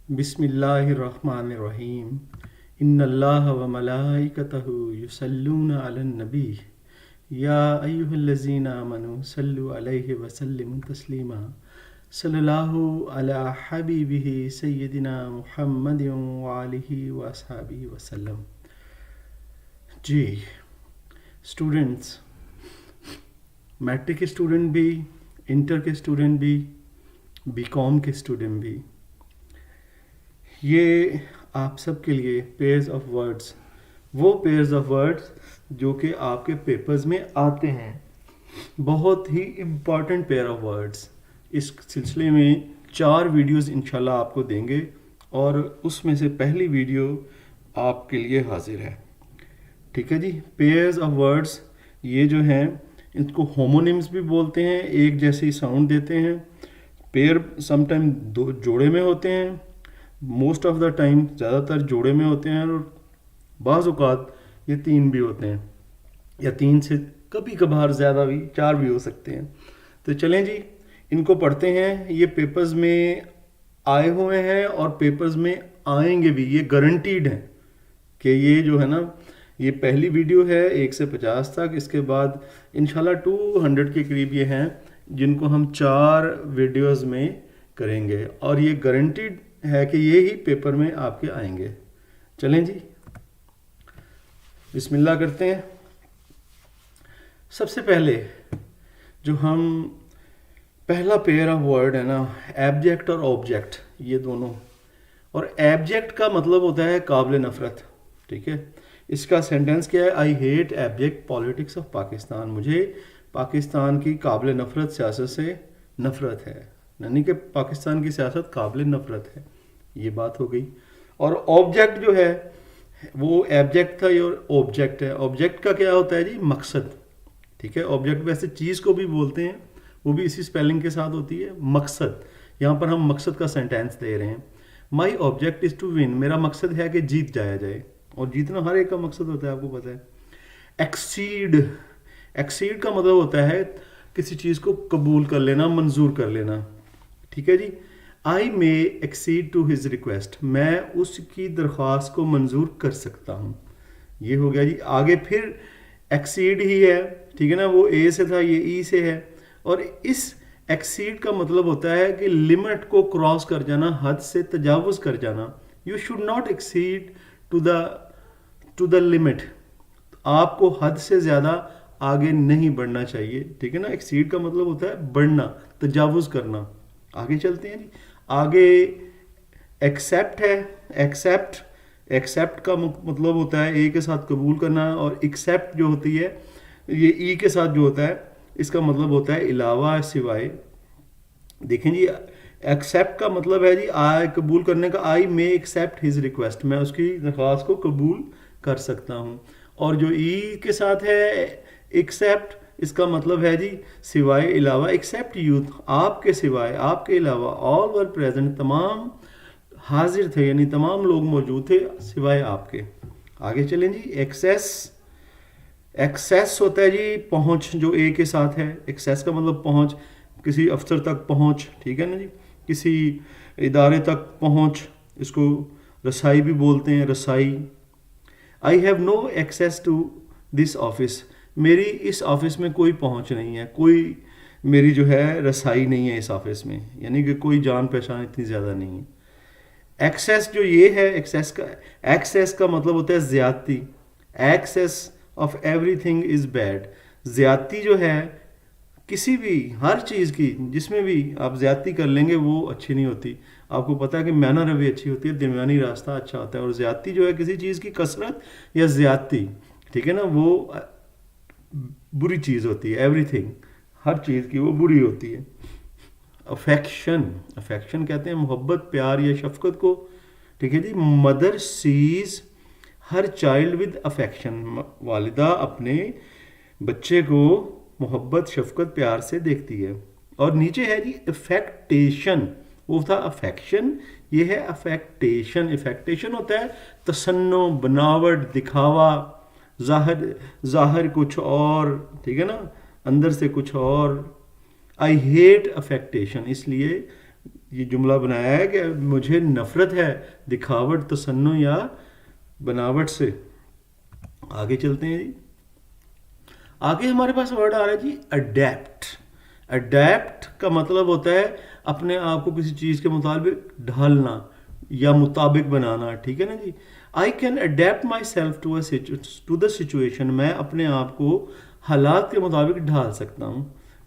बिस्मिल्लाहिर्रहमानिर्रहीम। इन्नल्लाह व मलाइकतहु युसल्लूना अलन नबी या अय्युहल्लज़ीना आमनू सल्लु अलैहि व सल्लिमु तस्लीमा। सल्लल्लाहु अला हबीबिही सय्यदिना मुहम्मदिन व आलिहि व अस्हाबिहि वसल्लम। जी स्टूडेंट्स, मैट्रिक के स्टूडेंट भी, इंटर के स्टूडेंट भी, बीकॉम के स्टूडेंट भी, ये आप सब के लिए पेयर्स ऑफ वर्ड्स, वो पेयर्स ऑफ वर्ड्स जो कि आपके पेपर्स में आते हैं, बहुत ही इम्पॉर्टेंट पेयर ऑफ वर्ड्स। इस सिलसिले में 4 वीडियोस इंशाल्लाह आपको देंगे और उसमें से पहली वीडियो आपके लिए हाजिर है। ठीक है जी। पेयर्स ऑफ वर्ड्स ये जो हैं इसको होमोनिम्स भी बोलते हैं, एक जैसे साउंड देते हैं। पेयर समटाइम दो जोड़े में होते हैं, मोस्ट ऑफ द टाइम ज़्यादातर जोड़े में होते हैं, और बाज़ औक़ात ये 3 भी होते हैं, या 3 से कभी कभार ज़्यादा भी 4 भी हो सकते हैं। तो चलें जी, इनको पढ़ते हैं। ये पेपर्स में आए हुए हैं और पेपर्स में आएंगे भी, ये गारंटीड है कि ये जो है ना, ये पहली वीडियो है 1 से 50 तक। इसके बाद इंशाल्लाह 200 के करीब ये हैं जिनको हम 4 वीडियोस में करेंगे, और ये गारंटीड है कि ये ही पेपर में आपके आएंगे। चलें जी, बिस्मिल्लाह करते हैं। सबसे पहले जो हम पहला पेयर ऑफ वर्ड है ना, एब्जेक्ट और ऑब्जेक्ट, ये दोनों। और एब्जेक्ट का मतलब होता है काबिल नफ़रत। ठीक है, इसका सेंटेंस क्या है? I hate abject politics of Pakistan. मुझे पाकिस्तान की काबिल नफ़रत सियासत से नफ़रत है, यानी कि पाकिस्तान की सियासत काबिल नफ़रत है। ये बात हो गई। और ऑब्जेक्ट जो है वो एब्जेक्ट था, ये ऑब्जेक्ट है। ऑब्जेक्ट का क्या होता है जी? मकसद। ठीक है, ऑब्जेक्ट वैसे चीज़ को भी बोलते हैं, वो भी इसी स्पेलिंग के साथ होती है, मकसद। यहाँ पर हम मकसद का सेंटेंस दे रहे हैं। माई ऑब्जेक्ट इज़ टू विन। मेरा मकसद है कि जीत जाया जाए, और जीतना हर एक का मकसद होता है, आपको पता है। एक्सीड, एक्सीड का मतलब होता है किसी चीज़ को कबूल कर लेना, मंजूर कर लेना। ठीक है जी। आई मे एक्सीड टू हिज रिक्वेस्ट। मैं उसकी दरख्वास्त को मंजूर कर सकता हूँ। ये हो गया जी। आगे फिर एक्सीड ही है, ठीक है ना, वो ए से था, ये ई से है। और इस एक्सीड का मतलब होता है कि लिमिट को क्रॉस कर जाना, हद से तजावुज कर जाना। You should not exceed to the limit. आपको हद से ज़्यादा आगे नहीं बढ़ना चाहिए। ठीक है ना। एक्सीड का मतलब होता है बढ़ना, तजावुज करना। आगे चलते हैं जी। आगे एक्सेप्ट है। एक्सेप्ट का मतलब होता है ए के साथ कबूल करना, और एक्सेप्ट जो होती है ये ई के साथ जो होता है, इसका मतलब होता है अलावा, सिवाय। देखें जी, एक्सेप्ट का मतलब है जी आई, कबूल करने का। आई मे एक्सेप्ट हिज रिक्वेस्ट। मैं उसकी दरख्वास्त को कबूल कर सकता हूँ। और जो ई के साथ है एक्सेप्ट, इसका मतलब है जी सिवाय, अलावा। एक्सेप्ट यूथ, आपके सिवाय, आपके अलावा। ऑल वर प्रेजेंट, तमाम हाजिर थे, यानी तमाम लोग मौजूद थे सिवाय आपके। आगे चलें जी। एक्सेस, एक्सेस होता है जी पहुंच, जो ए के साथ है। एक्सेस का मतलब पहुंच, किसी अफसर तक पहुंच। ठीक है ना जी, किसी इदारे तक पहुंच, इसको रसाई भी बोलते हैं, रसाई। I have no access to this office. मेरी इस ऑफिस में कोई पहुंच नहीं है, कोई मेरी जो है रसाई नहीं है इस ऑफिस में, यानी कि कोई जान पहचान इतनी ज़्यादा नहीं है। एक्सेस जो ये है, एक्सेस का मतलब होता है ज़्यादती। Excess of everything is bad. ज़्यादती जो है किसी भी, हर चीज़ की, जिसमें भी आप ज़्यादती कर लेंगे वो अच्छी नहीं होती। आपको पता है कि मैनर भी अच्छी होती है, दरमियानी रास्ता अच्छा होता है। और ज़्यादती जो है किसी चीज़ की कसरत या ज़्यादती, ठीक है ना, वो बुरी चीज़ होती है। एवरीथिंग, हर चीज़ की वो बुरी होती है। अफेक्शन, अफेक्शन कहते हैं मोहब्बत, प्यार या शफकत को। ठीक है जी। Mother sees her child with affection. वालिदा अपने बच्चे को मोहब्बत, शफकत, प्यार से देखती है। और नीचे है जी अफेक्टेशन। वो था अफेक्शन, ये है अफेक्टेशन। अफेक्टेशन होता है तसन्नो, बनावट, दिखावा, जाहिर कुछ और, ठीक है ना, अंदर से कुछ और। आई हेट अफेक्टेशन, इसलिए ये जुमला बनाया है कि मुझे नफरत है दिखावट, तसन्नु या बनावट से। आगे चलते हैं जी। आगे हमारे पास वर्ड आ रहा है जी अडेप्ट। अडेप्ट का मतलब होता है अपने आप को किसी चीज़ के मुताबिक ढालना या मुताबिक बनाना, ठीक है ना जी। I can adapt myself to the situation, मैं अपने आप को हालात के मुताबिक ढाल सकता हूँ,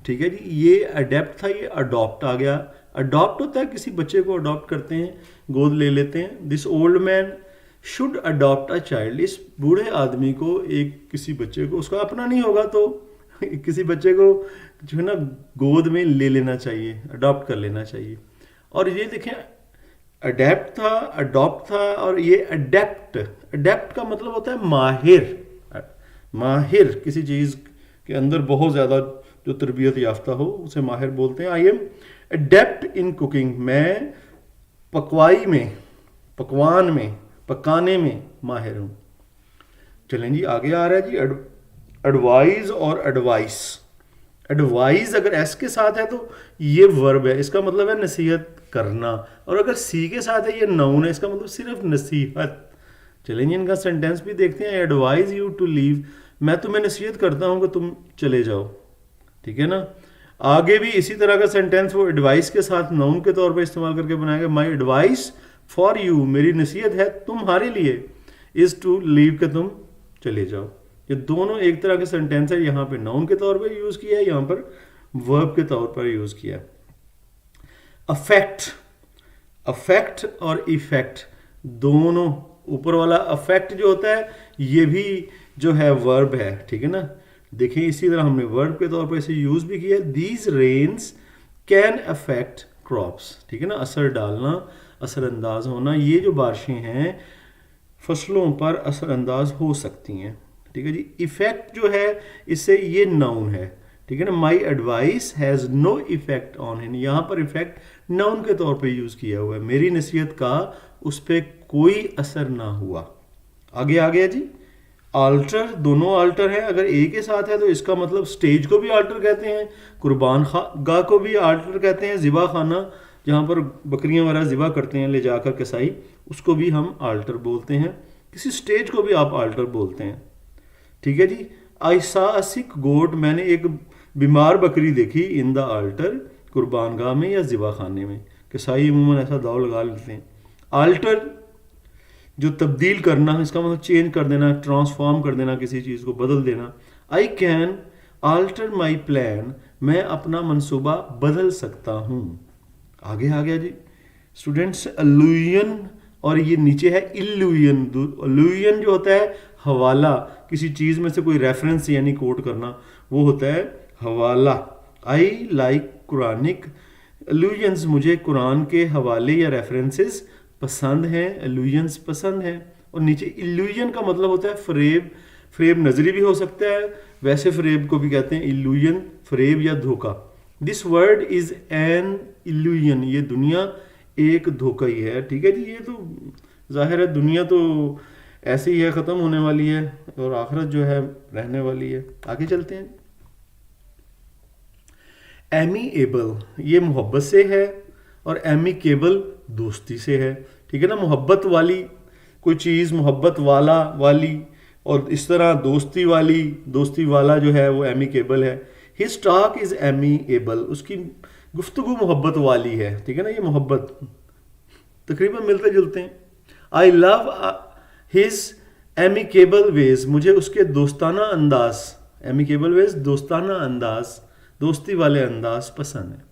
ठीक है जी। ये अडेप्ट था, ये अडॉप्ट आ गया। अडॉप्ट होता है किसी बच्चे को अडॉप्ट करते हैं, गोद ले लेते हैं। This old man should adopt a child, इस बूढ़े आदमी को एक किसी बच्चे को, उसका अपना नहीं होगा तो किसी बच्चे को जो है ना गोद में ले लेना चाहिए, अडॉप्ट कर लेना चाहिए। और ये देखें अडेप्ट था, अडॉप्ट था, और ये अडेप्ट। अडेप्ट का मतलब होता है माहिर। माहिर किसी चीज़ के अंदर बहुत ज़्यादा जो तरबियत याफ्ता हो उसे माहिर बोलते हैं। I am adapt in cooking, मैं पकवाई में, पकवान में, पकाने में माहिर हूँ। चलें जी, आगे आ रहा है जी एडवाइज और एडवाइस। एडवाइस अगर एस के साथ है तो ये वर्ब है, इसका मतलब है नसीहत करना, और अगर सी के साथ है ये नाउन है, इसका मतलब सिर्फ नसीहत। चलें जी, इनका सेंटेंस भी देखते हैं। एडवाइज यू टू लीव, मैं तुम्हें नसीहत करता हूँ कि तुम चले जाओ, ठीक है ना। आगे भी इसी तरह का सेंटेंस वो एडवाइस के साथ नाउन के तौर पर इस्तेमाल करके बनाएगा। माई एडवाइस फॉर यू, मेरी नसीहत है तुम्हारे लिए, इज टू लीव, के तुम चले जाओ। ये दोनों एक तरह के सेंटेंस है, यहाँ पे नाउन के तौर पर यूज किया है, यहाँ पर वर्ब के तौर पर यूज किया है। अफेक्ट, अफेक्ट और इफेक्ट दोनों, ऊपर वाला अफेक्ट जो होता है ये भी जो है वर्ब है, ठीक है ना। देखिए इसी तरह हमने वर्ब के तौर पर इसे यूज भी किया। These rains can affect crops, ठीक है ना, असर डालना, असरअंदाज होना। ये जो बारिशें हैं फसलों पर असरअंदाज हो सकती हैं, ठीक है जी। इफेक्ट जो है इससे ये नाउन है, ठीक है ना। My advice has no effect on him, यहाँ पर इफेक्ट नाउन के तौर पे यूज़ किया हुआ है। मेरी नसीहत का उस पर कोई असर ना हुआ। आगे आ गया जी आल्टर, दोनों आल्टर है। अगर ए के साथ है तो इसका मतलब स्टेज को भी आल्टर कहते हैं, कुर्बान गाह को भी आल्टर कहते हैं, ज़िबा खाना जहाँ पर बकरियां वगैरह ज़िबा करते हैं ले जाकर कसाई, उसको भी हम आल्टर बोलते हैं। किसी स्टेज को भी आप आल्टर बोलते हैं, ठीक है जी। आई सा अ सिक गोट, मैंने एक बीमार बकरी देखी, इन द आल्टर, कुर्बान गाह में या ज़िबा खाने में। कसाई अमूमन ऐसा दाव लगा लेते हैं। आल्टर जो तब्दील करना, इसका मतलब चेंज कर देना, ट्रांसफॉर्म कर देना, किसी चीज़ को बदल देना। I can alter my plan, मैं अपना मंसूबा बदल सकता हूँ। आगे आ गया जी स्टूडेंट्स अलूयन, और ये नीचे है इल्यूयन। अलूयन जो होता है हवाला, किसी चीज़ में से कोई रेफरेंस यानी कोट करना, वो होता है हवाला। आई लाइक कुरानिक अलूयंस, मुझे कुरान के हवाले या रेफरेंसेस पसंद हैं, अलूयंस पसंद हैं। और नीचे इल्यूजन का मतलब होता है फ्रेब। फ्रेब नजरी भी हो सकता है, वैसे फ्रेब को भी कहते हैं इल्यूजन, फ्रेब या धोखा। This word is an illusion, ये दुनिया एक धोखा ही है, ठीक है जी। ये तो जाहिर है दुनिया तो ऐसे ही है, ख़त्म होने वाली है, और आखिरत जो है रहने वाली है। आगे चलते हैं। एमीएबल, ये मोहब्बत से है, और एमिकेबल दोस्ती से है, ठीक है ना। मोहब्बत वाली कोई चीज़, मोहब्बत वाला वाली, और इस तरह दोस्ती वाली, दोस्ती वाला जो है वो एमिकेबल है। हिज टॉक इज एमीएबल, उसकी गुफ्तगू मोहब्बत वाली है, ठीक है ना। ये मोहब्बत तकरीबन मिलते जुलते हैं। I love his amicable ways, मुझे उसके दोस्ताना अंदाज, एमिकेबल वेज दोस्ताना अंदाज, दोस्ती वाले अंदाज पसंद है।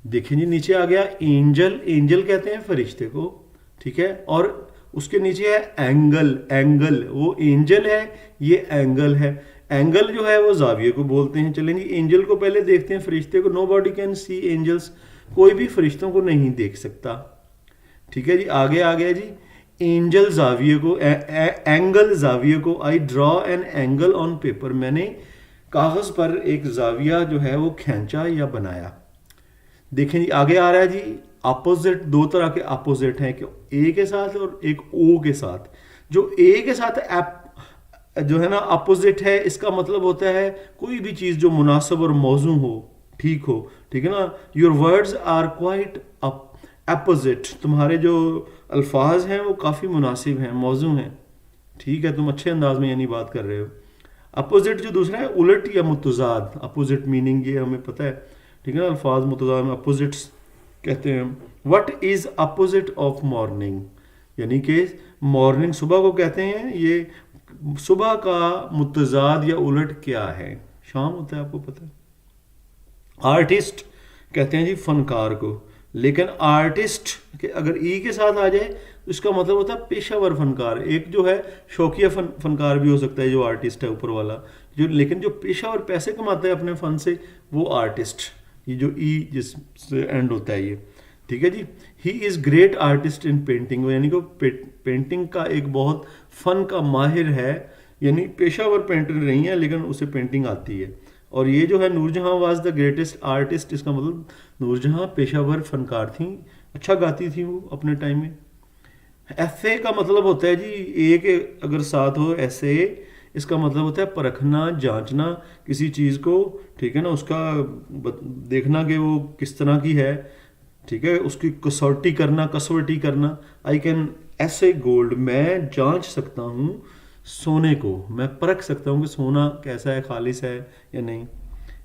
देखें जी नीचे आ गया एंजल, एंजल कहते हैं फरिश्ते को, ठीक है। और उसके नीचे है एंगल, एंगल वो एंजल है, ये एंगल है। एंगल जो है वो जाविये को बोलते हैं। चलें जी एंजल को पहले देखते हैं, फरिश्ते को। Nobody can see angels, कोई भी फरिश्तों को नहीं देख सकता, ठीक है जी। आगे आ गया जी एंजल जाविये को, एंगल जाविये को। I draw an angle on paper, मैंने कागज़ पर एक जाविया जो है वो खींचा या बनाया। देखें जी आगे आ रहा है जी अपोजिट, दो तरह के अपोजिट हैं, कि ए के साथ और एक ओ के साथ। जो ए के साथ जो है ना अपोजिट है, इसका मतलब होता है कोई भी चीज़ जो मुनासिब और मौजू हो, ठीक हो, ठीक है ना। Your words are quite opposite, तुम्हारे जो अल्फाज हैं वो काफ़ी मुनासिब हैं, मौजू हैं, ठीक है, तुम अच्छे अंदाज में यानी बात कर रहे हो। अपोजिट जो दूसरा है उलट या मुतजाद, अपोजिट मीनिंग ये हमें पता है, ठीक है ना, अल्फाज मुतजाद में अपोजिट्स कहते हैं। What is opposite of morning, यानी कि मॉर्निंग सुबह को कहते हैं, ये सुबह का मुतजाद या उलट क्या है, शाम होता है, आपको पता है। आर्टिस्ट कहते हैं जी फनकार को, लेकिन आर्टिस्ट के अगर ई के साथ आ जाए तो इसका मतलब होता है पेशावर फनकार। एक जो है शौकिया फनकार भी हो सकता है जो आर्टिस्ट है ऊपर वाला, जो लेकिन जो पेशावर पैसे कमाता है अपने फन से वो आर्टिस्ट, ये जो ई जिससे एंड होता है ये, ठीक है जी। He is great artist in painting, यानी कि पेंटिंग का एक बहुत फन का माहिर है, यानी पेशावर पेंटर नहीं है लेकिन उसे पेंटिंग आती है। और ये जो है Noorjahan was the greatest artist, इसका मतलब नूरजहां पेशावर फनकार थी, अच्छा गाती थी वो अपने टाइम में। ऐसे का मतलब होता है जी एक अगर साथ हो ऐसे, इसका मतलब होता है परखना, जांचना किसी चीज़ को, ठीक है ना, उसका देखना कि वो किस तरह की है, ठीक है, उसकी कसौटी करना, कसवटी करना। आई कैन ऐसे गोल्ड, मैं जांच सकता हूँ सोने को, मैं परख सकता हूँ कि सोना कैसा है, खालिस है या नहीं।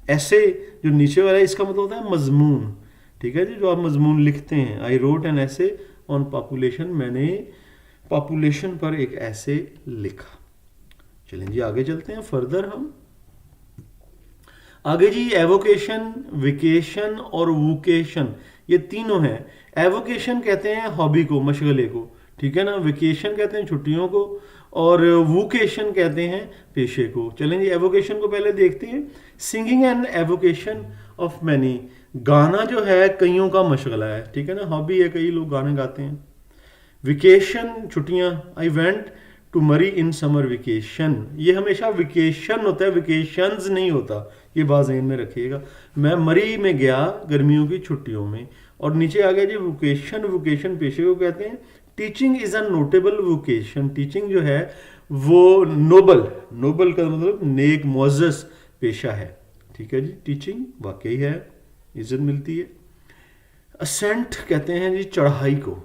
ऐसे जो नीचे वाला है इसका मतलब होता है मजमून, ठीक है जी, जो आप मजमून लिखते हैं। आई रोट एन ऐसे ऑन पॉपुलेशन, मैंने पॉपुलेशन पर एक ऐसे लिखा। चलें जी आगे चलते हैं फर्दर हम आगे जी। एवोकेशन, विकेशन और वोकेशन, ये तीनों हैं। एवोकेशन कहते हैं हॉबी को, मशगले को, ठीक है ना। वेकेशन कहते हैं छुट्टियों को, और वोकेशन कहते हैं पेशे को। चलें जी एवोकेशन को पहले देखते हैं। Singing and avocation of many, गाना जो है कईयों का मशगला है, ठीक है ना, हॉबी है, कई लोग गाने गाते हैं। वेकेशन छुट्टियां, आई वेंट टू मरी इन समर वेकेशन, ये हमेशा वेकेशन होता है, वेकेशंस नहीं होता, ये बात ज़हन में रखिएगा। मैं मरी में गया गर्मियों की छुट्टियों में। और नीचे आ गया जी वोकेशन, वोकेशन पेशे को कहते हैं। Teaching is a notable vocation, teaching जो है वो नोबल, नोबल का मतलब नेक मुअज़्ज़ज़ पेशा है, ठीक है जी। टीचिंग वाकई है, इज्जत मिलती है। असेंट कहते हैं जी चढ़ाई को,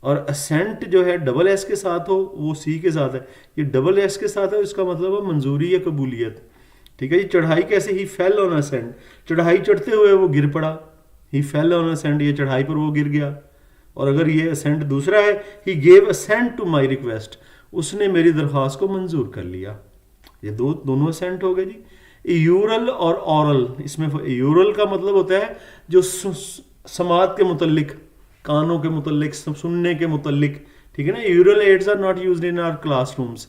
और असेंट जो है डबल एस के साथ हो वो सी के साथ है, ये डबल एस के साथ है, इसका मतलब है मंजूरी या कबूलियत, ठीक है जी। चढ़ाई कैसे, ही फेल ऑन असेंट, चढ़ाई चढ़ते हुए वो गिर पड़ा, ही फेल ऑन असेंट, ये चढ़ाई पर वो गिर गया। और अगर ये असेंट दूसरा है, he gave assent to my request, उसने मेरी दरख्वास्त को मंजूर कर लिया। ये दोनों असेंट हो गए जी। यूरल और ऑरल, इसमें यूरल का मतलब होता है जो समात के मुतल्लिक, कानों के मुतल्लिक, सुनने के मुतल्लिक, ठीक है ना। Aural aids are not used in our classrooms,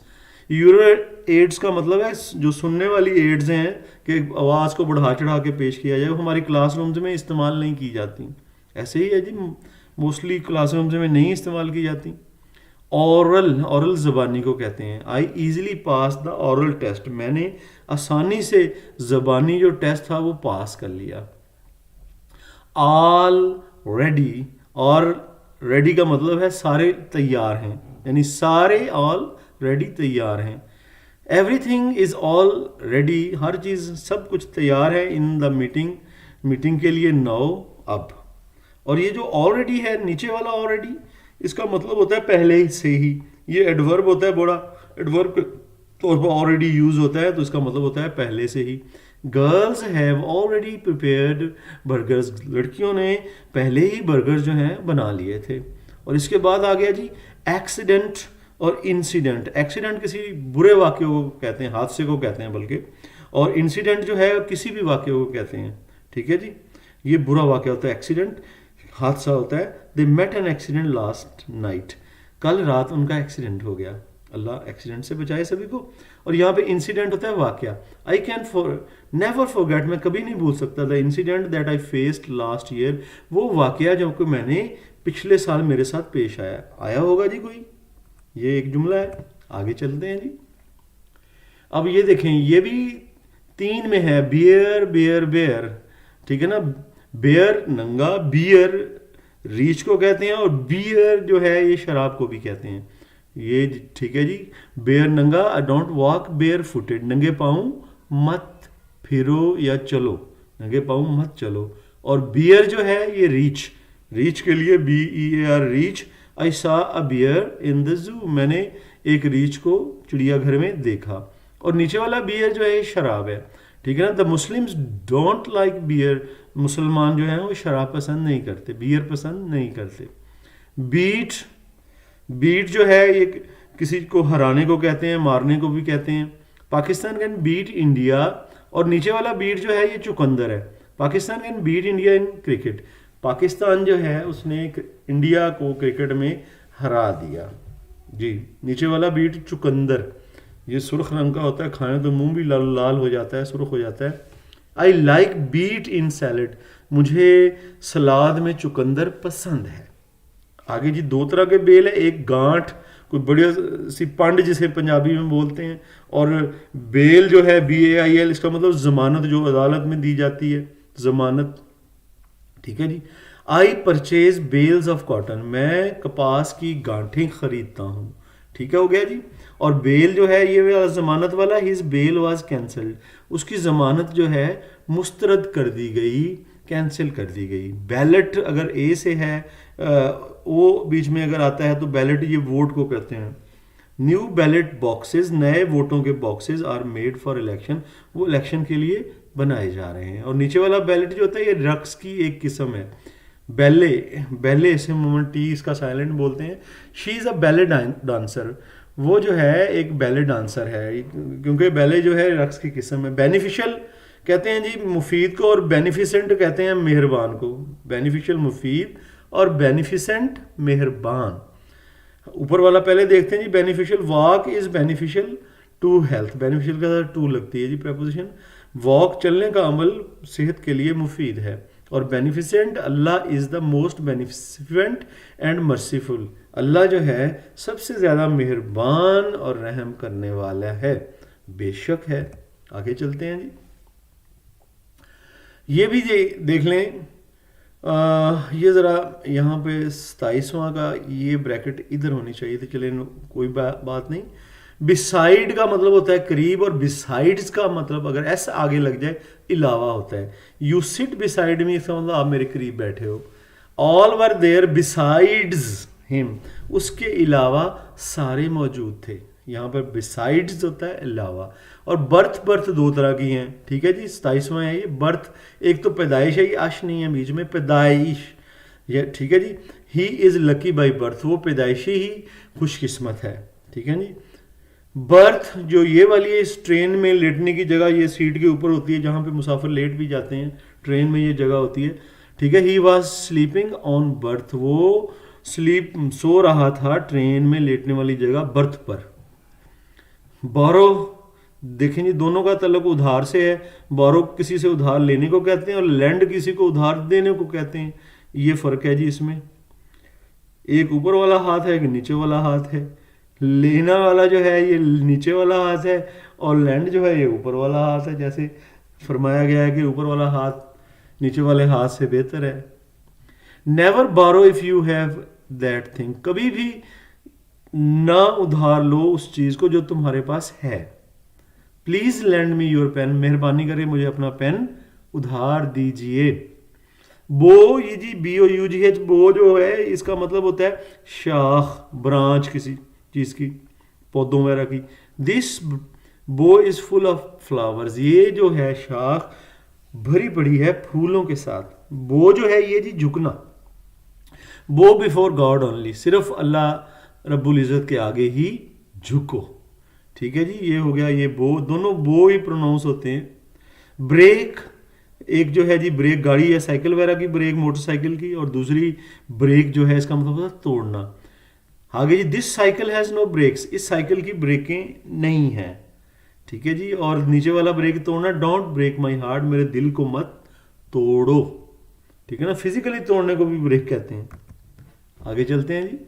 aural aids का मतलब है जो सुनने वाली एड्स हैं कि आवाज़ को बढ़ा चढ़ा के पेश किया जाए, वो हमारी क्लासरूम्स में इस्तेमाल नहीं की जाती। ऐसे ही है जी, मोस्टली क्लासरूम्स में नहीं इस्तेमाल की जाती। औरल, औरल ज़बानी को कहते हैं। I easily pass the aural test, मैंने आसानी से ज़बानी जो टेस्ट था वो पास कर लिया। ऑल रेडी, और रेडी का मतलब है सारे तैयार हैं, यानी सारे ऑल रेडी तैयार हैं। एवरीथिंग इज़ ऑल रेडी, हर चीज़ सब कुछ तैयार है। इन द मीटिंग, मीटिंग के लिए नाउ, अब। और ये जो ऑलरेडी है नीचे वाला ऑलरेडी, इसका मतलब होता है पहले से ही, ये एडवर्ब होता है, बड़ा एडवर्ब के तौर पर ऑलरेडी यूज होता है, तो इसका मतलब होता है पहले से ही। Girls have already prepared burgers, लड़कियों ने पहले ही बर्गर जो हैं बना लिए थे। और इसके बाद आ गया जी एक्सीडेंट और इंसिडेंट। एक्सीडेंट किसी बुरे वाक्य को कहते हैं, हादसे को कहते हैं बल्कि, और इंसिडेंट जो है किसी भी वाक्य को कहते हैं, ठीक है जी। ये बुरा वाक्य होता है एक्सीडेंट, हादसा होता है। They met an accident last night, कल रात उनका एक्सीडेंट हो गया, अल्लाह एक्सीडेंट से बचाए सभी को। और यहाँ पे इंसिडेंट होता है वाकया। आई कैन नेवर फॉरगेट, मैं कभी नहीं भूल सकता, the incident that I faced last year, वो वाकया जो कि मैंने पिछले साल मेरे साथ पेश आया होगा जी कोई, ये एक जुमला है। आगे चलते हैं जी। अब ये देखें, ये भी 3 में है, बियर बेयर बेयर, ठीक है ना। बेयर नंगा, बियर रीच को कहते हैं, और बियर जो है ये शराब को भी कहते हैं, ये ठीक है जी। बेयर नंगा, डोंट वॉक बेयर फुटेड, नंगे पाँव मत फिरो या चलो, नंगे पाँव मत चलो। और बियर जो है ये रीच, रीच के लिए BEAR रीच। आई सा अ बियर इन द जू, मैंने एक रीच को चिड़ियाघर में देखा। और नीचे वाला बियर जो है ये शराब है, ठीक है ना। The Muslims don't like beer, मुसलमान जो है वो शराब पसंद नहीं करते, बियर पसंद नहीं करते। बीट, बीट जो है ये किसी को हराने को कहते हैं, मारने को भी कहते हैं। पाकिस्तान कैन बीट इंडिया, और नीचे वाला बीट जो है ये चुकंदर है। Pakistan can beat India in cricket, Pakistan जो है उसने इंडिया को क्रिकेट में हरा दिया जी। नीचे वाला बीट चुकंदर, ये सुर्ख रंग का होता है, खाने तो मुंह भी लाल लाल हो जाता है, सुर्ख हो जाता है। I like beet in salad, मुझे सलाद में चुकंदर पसंद है। आगे जी दो तरह के बेल है, एक गांठ कोई बढ़िया सी पंड जिसे पंजाबी में बोलते हैं, और बेल जो है BAIL, इसका मतलब जमानत जो अदालत में दी जाती है, जमानत, ठीक है जी। I purchase bales of cotton, मैं कपास की गांठें खरीदता हूँ, ठीक है, हो गया जी। और बेल जो है ये वाला जमानत वाला, हिज बेल वाज कैंसल्ड, उसकी जमानत जो है मुस्तरद कर दी गई, कैंसिल कर दी गई। बैलेट अगर ए से है, वो बीच में अगर आता है तो बैलेट ये वोट को कहते हैं। न्यू बैलेट बॉक्सेस, नए वोटों के boxes are made for election, वो इलेक्शन के लिए बनाए जा रहे हैं। और नीचे वाला बैलेट जो होता है ये रक्स की एक किस्म है। बैले, बैले से मोमेंट टी इसका साइलेंट बोलते हैं। She is a ballet dancer, वो जो है एक बैले डांसर है, क्योंकि बैले जो है रक्स की किस्म है। बेनिफिशियल कहते हैं जी मुफीद को, और बेनिफिसेंट कहते हैं मेहरबान को। बेनिफिशियल मुफीद और बेनिफिसेंट मेहरबान। ऊपर वाला पहले देखते हैं जी, beneficial, walk is beneficial to health, beneficial का टू लगती है जी प्रेपोजिशन। वॉक चलने का अमल सेहत के लिए मुफीद है। और beneficent, Allah is the most beneficent and merciful, Allah जो है सबसे ज़्यादा मेहरबान और रहम करने वाला है, बेशक है। आगे चलते हैं जी, ये भी देख लें। ये ज़रा यहाँ पे 27वां का ये ब्रैकेट इधर होनी चाहिए थी, चले कोई बात नहीं। बिसाइड का मतलब होता है करीब, और बिसाइड्स का मतलब अगर ऐसा आगे लग जाए अलावा होता है। यू सिट बिसाइड मी, इसका मतलब आप मेरे करीब बैठे हो। All were there besides him, उसके अलावा सारे मौजूद थे। यहाँ पर बिसाइड्स होता है अलावा। और बर्थ, बर्थ दो तरह की हैं, ठीक है जी। 27वां है ये बर्थ, एक तो पैदाइश है, ये आश नहीं है बीच में, पैदाइश ये, ठीक है जी। He is lucky by birth, वो पैदाइशी ही खुशकिस्मत है, ठीक है जी। बर्थ जो ये वाली है, इस ट्रेन में लेटने की जगह ये सीट के ऊपर होती है, जहाँ पे मुसाफिर लेट भी जाते हैं, ट्रेन में ये जगह होती है, ठीक है। He was sleeping on birth, वो स्लीप सो रहा था ट्रेन में लेटने वाली जगह बर्थ पर। बोरो, देखें जी दोनों का तल्लुक उधार से है। बोरो किसी से उधार लेने को कहते हैं, और लैंड किसी को उधार देने को कहते हैं। ये फ़र्क है जी इसमें, एक ऊपर वाला हाथ है, एक नीचे वाला हाथ है। लेना वाला जो है ये नीचे वाला हाथ है, और लैंड जो है ये ऊपर वाला हाथ है। जैसे फरमाया गया है कि ऊपर वाला हाथ नीचे वाले हाथ से बेहतर है। Never borrow if you have that thing, कभी भी ना उधार लो उस चीज़ को जो तुम्हारे पास है। Please land me your pen, मेहरबानी करके मुझे अपना पेन उधार दीजिए। बो, ये जी BOUGH, बो जो है इसका मतलब होता है शाख, ब्रांच किसी चीज़ की, पौधों वगैरह की। दिस बो इज़ फुल ऑफ फ्लावर्स, ये जो है शाख भरी पड़ी है फूलों के साथ। बो जो है ये जी झुकना, बो बिफोर गॉड ओनली, सिर्फ अल्लाह रब्बुल इज़्ज़त के आगे ही झुको, ठीक है जी। ये हो गया ये बो, दोनों बो ही प्रोनाउंस होते हैं। ब्रेक, एक जो है जी ब्रेक गाड़ी या साइकिल वगैरह की ब्रेक, मोटरसाइकिल की, और दूसरी ब्रेक जो है इसका मतलब होता है तोड़ना। आगे जी this cycle has no brakes, इस साइकिल की ब्रेकें नहीं हैं, ठीक है जी। और नीचे वाला ब्रेक तोड़ना, डोंट ब्रेक माई हार्ट, मेरे दिल को मत तोड़ो, ठीक है ना। फिजिकली तोड़ने को भी ब्रेक कहते हैं। आगे चलते हैं जी,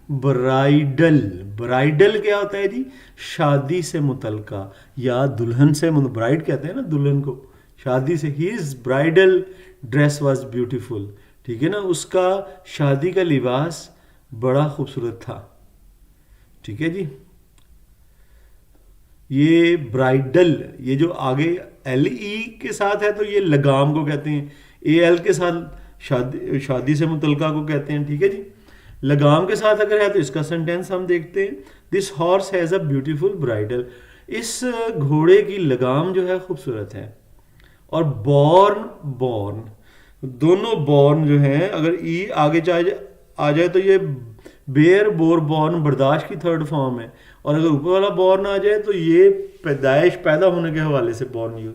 ब्राइडल, ब्राइडल क्या होता है जी, शादी से मुतलका या दुल्हन से, ब्राइड कहते हैं ना दुल्हन को, शादी से। His bridal dress was beautiful, ठीक है ना, उसका शादी का लिबास बड़ा खूबसूरत था, ठीक है जी। ये ब्राइडल, ये जो आगे एल ई के साथ है तो ये लगाम को कहते हैं, ए एल के साथ शादी से मुतलका को कहते हैं, ठीक है जी। लगाम के साथ अगर है तो इसका सेंटेंस हम देखते हैं, this horse has a beautiful bridal, इस घोड़े की लगाम जो है खूबसूरत है। और बॉर्न, बॉर्न, दोनों बॉर्न जो हैं अगर ई आगे आ जाए तो ये बेयर, बोर, बॉर्न बर्दाश्त की थर्ड फॉर्म है, और अगर ऊपर वाला बॉर्न आ जाए तो ये पैदाइश, पैदा होने के हवाले से born use.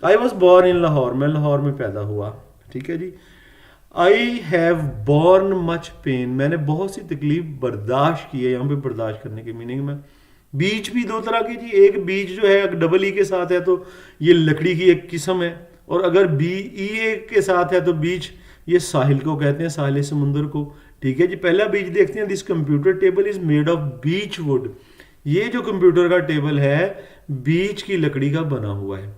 I was born in Lahore, मैं लाहौर में पैदा हुआ, ठीक है जी। I have borne much pain, मैंने बहुत सी तकलीफ बर्दाश्त की है, यहाँ पे बर्दाश्त करने के मीनिंग में। बीच भी दो तरह की जी, एक बीच जो है डबल ई के साथ है तो ये लकड़ी की एक किस्म है, और अगर बी ई ए के साथ है तो बीच ये साहिल को कहते हैं, साहिल समुंदर को, ठीक है जी। पहला बीच देखते हैं, this computer table is made of beach would, ये जो कंप्यूटर का टेबल है बीच की लकड़ी का बना हुआ है।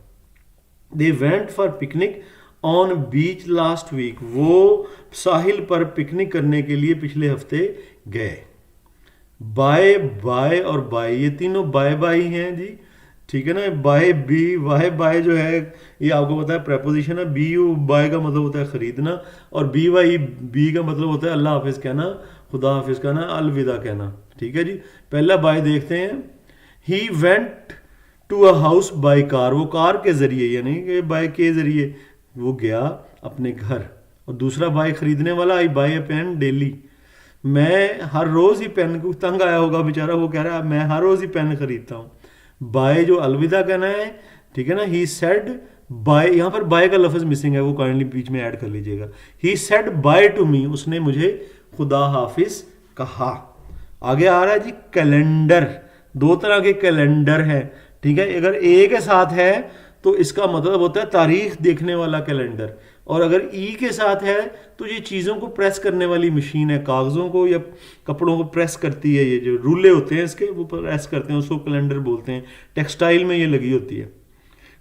They went for picnic on beach last week, वो साहिल पर पिकनिक करने के लिए पिछले हफ्ते गए। बाय, बाय और बाय, ये तीनों बाय बाय हैं जी, ठीक है ना। बाय बी, वाई बाय जो है ये आपको पता है प्रेपोजिशन है। बी यू बाय का मतलब होता है खरीदना, और बी वाई बी का मतलब होता है अल्लाह हाफिज कहना, खुदा हाफिज कहना, अलविदा कहना, ठीक है जी। पहला बाय देखते हैं, he went to a house by car, वो कार के जरिए यानी कि बाय के जरिए वो गया अपने घर। और दूसरा बाय खरीदने वाला, आई बाय ए पेन डेली, मैं हर रोज ही पेन को, तंग आया होगा बेचारा, वो कह रहा है मैं हर रोज ही पेन खरीदता हूँ। बाय जो अलविदा कहना है, ठीक है ना। ही सेड बाय, यहाँ पर बाय का लफ्ज मिसिंग है, वो काइंडली बीच में ऐड कर लीजिएगा। He said bye to me, उसने मुझे खुदा हाफिज कहा। आगे आ रहा है जी कैलेंडर, दो तरह के कैलेंडर है, ठीक है। अगर ए के साथ है तो इसका मतलब होता है तारीख देखने वाला कैलेंडर, और अगर ई के साथ है तो ये चीज़ों को प्रेस करने वाली मशीन है, कागज़ों को या कपड़ों को प्रेस करती है, ये जो रूले होते हैं इसके वो प्रेस करते हैं, उसको कैलेंडर बोलते हैं। टेक्सटाइल में ये लगी होती है,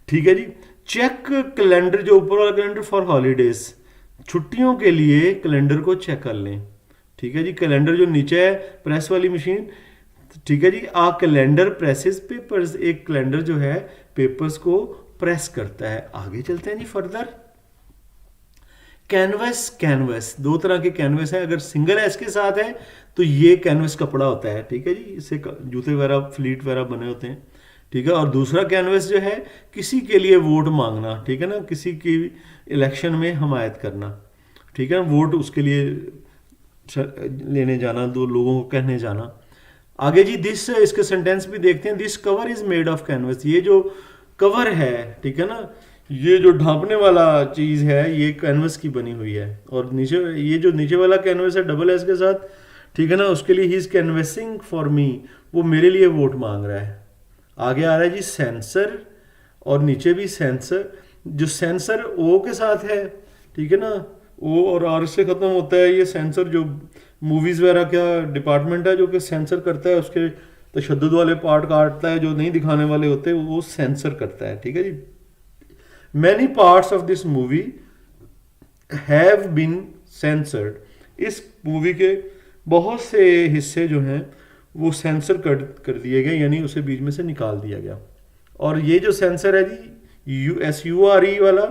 ठीक है जी। चेक कैलेंडर, जो ऊपर वाला कैलेंडर फॉर हॉलीडेज, छुट्टियों के लिए कैलेंडर को चेक कर लें, ठीक है जी। कैलेंडर जो नीचे है प्रेस वाली मशीन, ठीक है जी। आ कैलेंडर प्रेसेस पेपर्स, एक कैलेंडर जो है पेपर्स को प्रेस करता है। आगे चलते हैं जी फर्दर। कैनवस, कैनवस, दो तरह के कैनवस है, अगर सिंगल एस के साथ है तो ये कैनवस कपड़ा होता है, ठीक है जी। इससे जूते वगैरह, फ्लीट वगैरह बने होते हैं, ठीक है। और दूसरा कैनवस जो है किसी के लिए वोट मांगना, ठीक है ना, किसी की इलेक्शन में हमायत करना, ठीक है ना, वोट उसके लिए लेने जाना, दो लोगों को कहने जाना। आगे जी दिस, इसके सेंटेंस भी देखते हैं। This cover is made of canvas, ये जो कवर है, ठीक है ना, ये जो ढांपने वाला चीज़ है ये कैनवस की बनी हुई है। और नीचे ये जो नीचे वाला कैनवस है डबल एस के साथ, ठीक है ना, उसके लिए he is canvassing for me, वो मेरे लिए वोट मांग रहा है। आगे आ रहा है जी सेंसर, और नीचे भी सेंसर, जो सेंसर ओ के साथ है, ठीक है ना, ओ और आर से ख़त्म होता है। ये सेंसर जो मूवीज़ वगैरह का डिपार्टमेंट है जो कि सेंसर करता है, उसके तशद्दुद वाले पार्ट काटता है, जो नहीं दिखाने वाले होते वो सेंसर करता है, ठीक है जी। Many parts of this movie have been censored, इस मूवी के बहुत से हिस्से जो हैं वो सेंसर कर दिए गए, यानी उसे बीच में से निकाल दिया गया। और ये जो सेंसर है जी SURE वाला,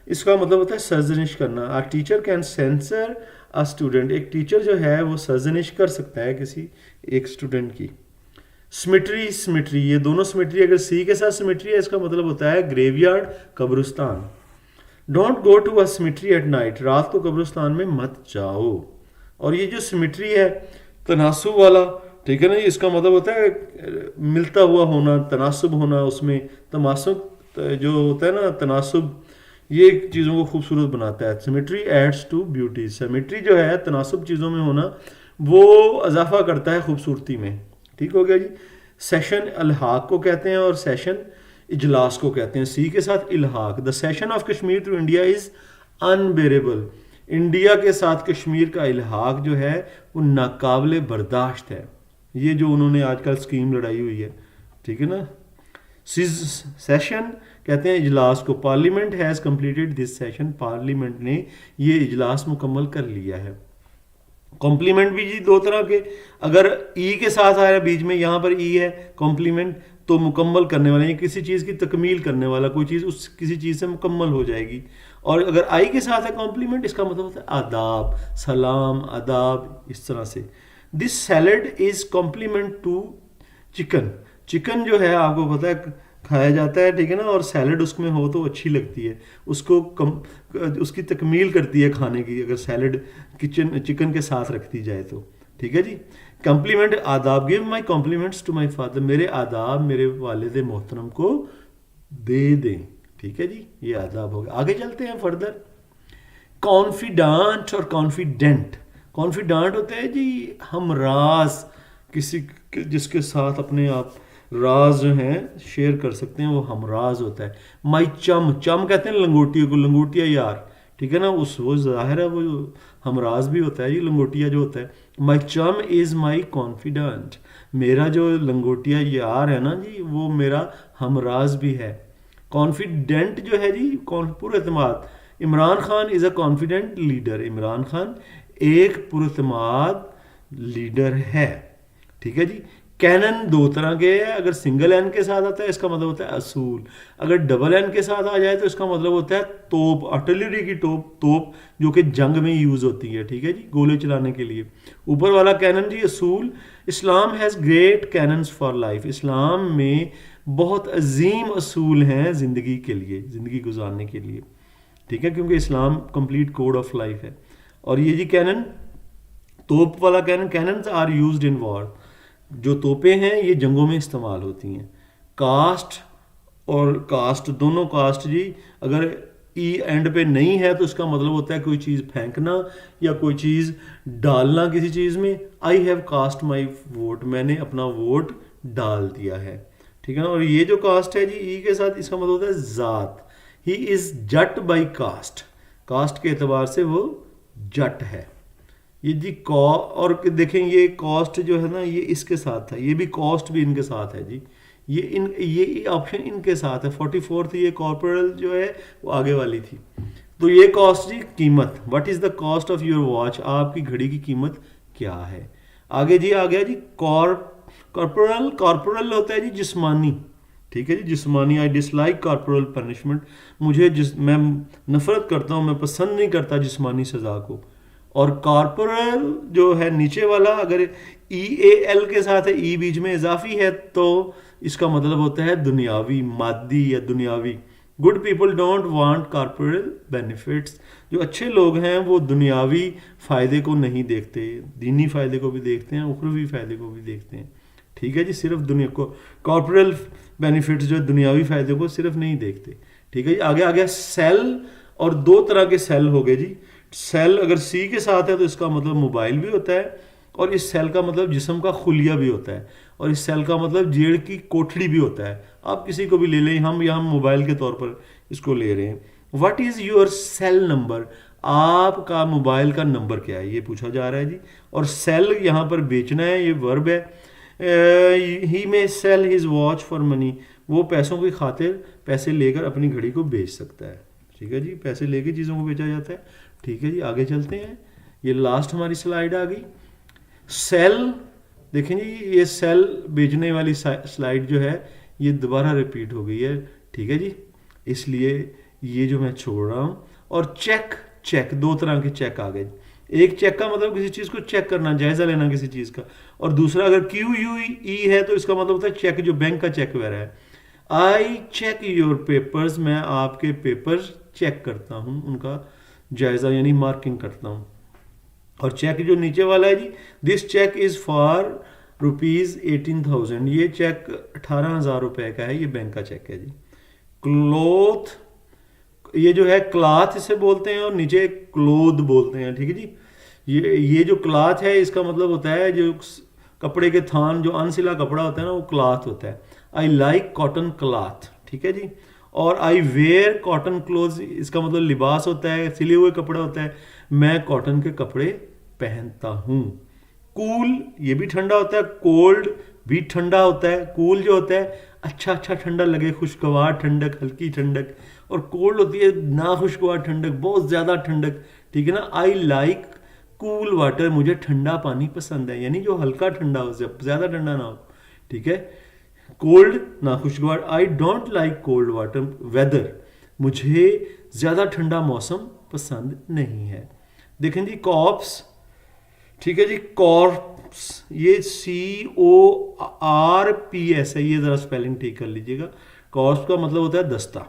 इसका मतलब होता है सर्जनिश करना। A teacher can censor a student, एक टीचर जो है वो सर्जनिश कर सकता है किसी एक स्टूडेंट की। सिमेट्री, सिमेट्री, ये दोनों सिमेट्री, अगर सी के साथ सिमेट्री है इसका मतलब होता है ग्रेवयार्ड, कब्रिस्तान। Don't go to a cemetery at night, रात को कब्रिस्तान में मत जाओ। और ये जो सिमेट्री है तनासुब वाला, ठीक है ना, इसका मतलब होता है मिलता हुआ होना, तनासुब होना, उसमें तमासुब जो होता है ना, तनासुब, ये चीज़ों को खूबसूरत बनाता है। Symmetry adds to beauty, symmetry जो है तनासुब चीज़ों में होना वो इजाफा करता है खूबसूरती में, ठीक हो गया जी। सेशन अलहाक को कहते हैं और सेशन इजलास को कहते हैं, सी के साथ इल्हाक। The cession of Kashmir to India is unbearable, India के साथ कश्मीर का इल्हाक जो है वो नाकाबिले बर्दाश्त है। ये जो उन्होंने आजकल स्कीम लड़ाई हुई है, ठीक है ना। सेशन कहते हैं इजलास को। Parliament has completed this session, parliament ने ये इजलास मुकम्मल कर लिया है। कॉम्प्लीमेंट भी जी दो तरह के, अगर ई के साथ आ रहा है बीच में, यहाँ पर ई है कॉम्प्लीमेंट, तो मुकम्मल करने वाला, यानी किसी चीज़ की तकमील करने वाला, कोई चीज़ उस किसी चीज़ से मुकम्मल हो जाएगी। और अगर आई के साथ है कॉम्प्लीमेंट, इसका मतलब होता है आदाब, सलाम, आदाब, इस तरह से। This salad is complement to chicken. Chicken जो है आपको पता है खाया जाता है, ठीक है ना, और सैलड उसमें हो तो अच्छी लगती है, उसको उसकी तकमील करती है खाने की, अगर सैलड चिकन के साथ रखती जाए तो, ठीक है जी। कम्प्लीमेंट आदाब, give my compliments to my father, मेरे आदाब मेरे वालिद मोहतरम को दे दें, ठीक है जी, ये आदाब हो गया। आगे चलते हैं फर्दर। कॉन्फिडेंट और कॉन्फिडेंट। कॉन्फिडेंट होता है जी हमराज, किसी जिसके साथ अपने आप राज जो हैं शेयर कर सकते हैं, वो हमराज होता है। माई चम, चम कहते हैं लंगोटिया को, लंगोटिया यार, ठीक है ना, उस वो जाहिर है वो हमराज भी होता है ये लंगोटिया जो होता है। माई चम इज़ माई कॉन्फिडेंट, मेरा जो लंगोटिया यार है ना जी वो मेरा हमराज भी है। कॉन्फिडेंट जो है जी पुरएतमाद। Imran Khan is a confident leader, Imran Khan एक पुरएतमाद लीडर है, ठीक है जी। कैनन दो तरह के है, अगर सिंगल एन के साथ आता है इसका मतलब होता है असूल, अगर डबल एन के साथ आ जाए तो इसका मतलब होता है तोप, आर्टिलरी की तोप जो कि जंग में यूज़ होती है, ठीक है जी, गोले चलाने के लिए। ऊपर वाला कैनन जी असूल। Islam has great canons for life, Islam में बहुत अजीम असूल हैं ज़िंदगी के लिए, ज़िंदगी गुजारने के लिए, ठीक है, क्योंकि Islam complete code of life है। और ये जी कैनन तोप वाला cannon, cannons are used in war, जो तोपें हैं ये जंगों में इस्तेमाल होती हैं। कास्ट और कास्ट दोनों कास्ट जी अगर ई एंड पे नहीं है तो इसका मतलब होता है कोई चीज़ फेंकना या कोई चीज़ डालना किसी चीज़ में। I have cast my vote, मैंने अपना वोट डाल दिया है, ठीक है ना। और ये जो कास्ट है जी ई के साथ, इसका मतलब होता है ज़ात। He is Jat by caste, caste के एतबार से वो जट है। ये जी और देखें ये कॉस्ट जो है ना ये इसके साथ था, ये भी कॉस्ट भी इनके साथ है जी, ये ऑप्शन इनके साथ है। 44th ये कॉर्पोरल जो है वो आगे वाली थी। तो ये कॉस्ट जी कीमत, what is the cost of your watch, आपकी घड़ी की कीमत क्या है। आगे जी आ गया जी कॉर्पोरल। कॉर्पोरल होता है जी जिस्मानी, ठीक है जी, जिस्मानी। आई डिसलाइक कॉर्पोरल पनिशमेंट, मैं नफरत करता हूँ, मैं पसंद नहीं करता जिस्मानी सज़ा को। और कॉर्पोरल जो है नीचे वाला, अगर ई ए एल के साथ है, ई बीच में इजाफी है, तो इसका मतलब होता है दुनियावी, मादी या दुनियावी। Good people don't want corporal benefits, जो अच्छे लोग हैं वो दुनियावी फ़ायदे को नहीं देखते, दीनी फ़ायदे को भी देखते हैं, उखरवी फ़ायदे को भी देखते हैं, ठीक है जी। सिर्फ दुनिया को कॉर्पोरल बेनिफिट्स जो दुनियावी फ़ायदे को सिर्फ नहीं देखते, ठीक है जी। आगे आ गया सेल, और दो तरह के सेल हो गए जी। सेल अगर सी के साथ है तो इसका मतलब मोबाइल भी होता है, और इस सेल का मतलब जिस्म का खुलिया भी होता है, और इस सेल का मतलब जेड़ की कोठड़ी भी होता है। आप किसी को भी ले लें, हम यहाँ मोबाइल के तौर पर इसको ले रहे हैं। What is your cell number, आपका मोबाइल का नंबर क्या है, ये पूछा जा रहा है जी। और सेल यहाँ पर बेचना है, ये वर्ब है। ही में sell his watch for money, वो पैसों की खातिर पैसे लेकर अपनी घड़ी को बेच सकता है, ठीक है जी, पैसे लेकर चीज़ों को बेचा जाता है, ठीक है जी। आगे चलते हैं, ये लास्ट हमारी स्लाइड आ गई। सेल देखें जी, ये सेल बेचने वाली स्लाइड जो है ये दोबारा रिपीट हो गई है, ठीक है जी, इसलिए ये जो मैं छोड़ रहा हूँ। और चेक, चेक दो तरह के चेक आ गए। एक चेक का मतलब किसी चीज़ को चेक करना, जायज़ा लेना किसी चीज़ का, और दूसरा अगर QUE है तो इसका मतलब होता है चेक, जो बैंक का चेक वगैरह है। आई चेक योर पेपर्स, मैं आपके पेपर्स चेक करता हूँ, उनका जायज़ा यानी मार्किंग करता हूँ। और चेक जो नीचे वाला है जी, दिस चेक इज़ फॉर ₹18,000, ये चेक 18,000 रुपये का है, ये बैंक का चेक है जी। क्लोथ, ये जो है क्लाथ इसे बोलते हैं, और नीचे क्लोथ बोलते हैं, ठीक है जी। ये जो क्लाथ है इसका मतलब होता है जो कपड़े के थान, जो अनसिला कपड़ा होता है ना वो क्लाथ होता है। आई लाइक कॉटन क्लाथ, ठीक है जी। और आई वेयर कॉटन क्लोथ, इसका मतलब लिबास होता है, सिले हुए कपड़ा होता है, मैं कॉटन के कपड़े पहनता हूँ। कूल, ये भी ठंडा होता है, कोल्ड भी ठंडा होता है। कूल जो होता है अच्छा अच्छा ठंडा लगे, खुशगवार ठंडक, हल्की ठंडक, और कोल्ड होती है ना खुशगवार ठंडक, बहुत ज़्यादा ठंडक, ठीक है ना। आई लाइक कूल वाटर, मुझे ठंडा पानी पसंद है, यानी जो हल्का ठंडा हो, ज़्यादा ठंडा ना हो, ठीक है। कोल्ड नाखुशगवार, I don't like cold water weather, मुझे ज़्यादा ठंडा मौसम पसंद नहीं है। देखें जी कॉप्स, ठीक है जी, कॉर्प्स ये CORPS है, ये ज़रा स्पेलिंग ठीक कर लीजिएगा। कॉर्प्स का मतलब होता है दस्ता,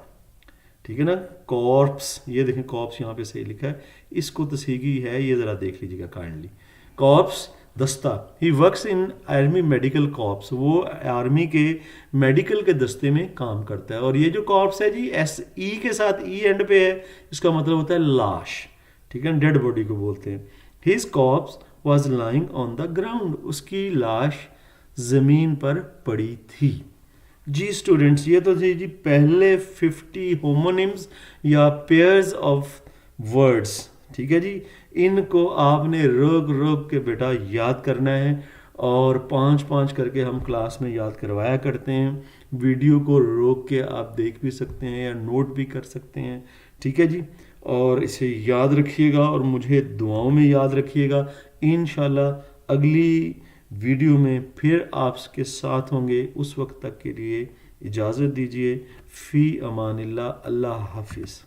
ठीक है ना। कॉर्प्स, ये देखें कॉर्प्स यहाँ पे सही लिखा है, इसको तसीगी है, ये ज़रा देख लीजिएगा काइंडली। कॉर्प्स दस्ता, he works in army medical corps, वो आर्मी के मेडिकल के दस्ते में काम करता है। और ये जो कॉर्प्स है जी SE के साथ E एंड पे है, इसका मतलब होता है लाश, ठीक है, डेड बॉडी को बोलते हैं। His corps was lying on the ground, उसकी लाश ज़मीन पर पड़ी थी। जी स्टूडेंट्स, ये तो जी पहले 50 होमोनिम्स या पेयर्स ऑफ वर्ड्स, ठीक है जी, इनको आपने रोक रोक के बेटा याद करना है, और 5-5 करके हम क्लास में याद करवाया करते हैं। वीडियो को रोक के आप देख भी सकते हैं या नोट भी कर सकते हैं, ठीक है जी। और इसे याद रखिएगा और मुझे दुआओं में याद रखिएगा। इंशाल्लाह अगली वीडियो में फिर आपके साथ होंगे, उस वक्त तक के लिए इजाज़त दीजिए। फ़ी अमानिल्लाह, अल्लाह हाफिज़।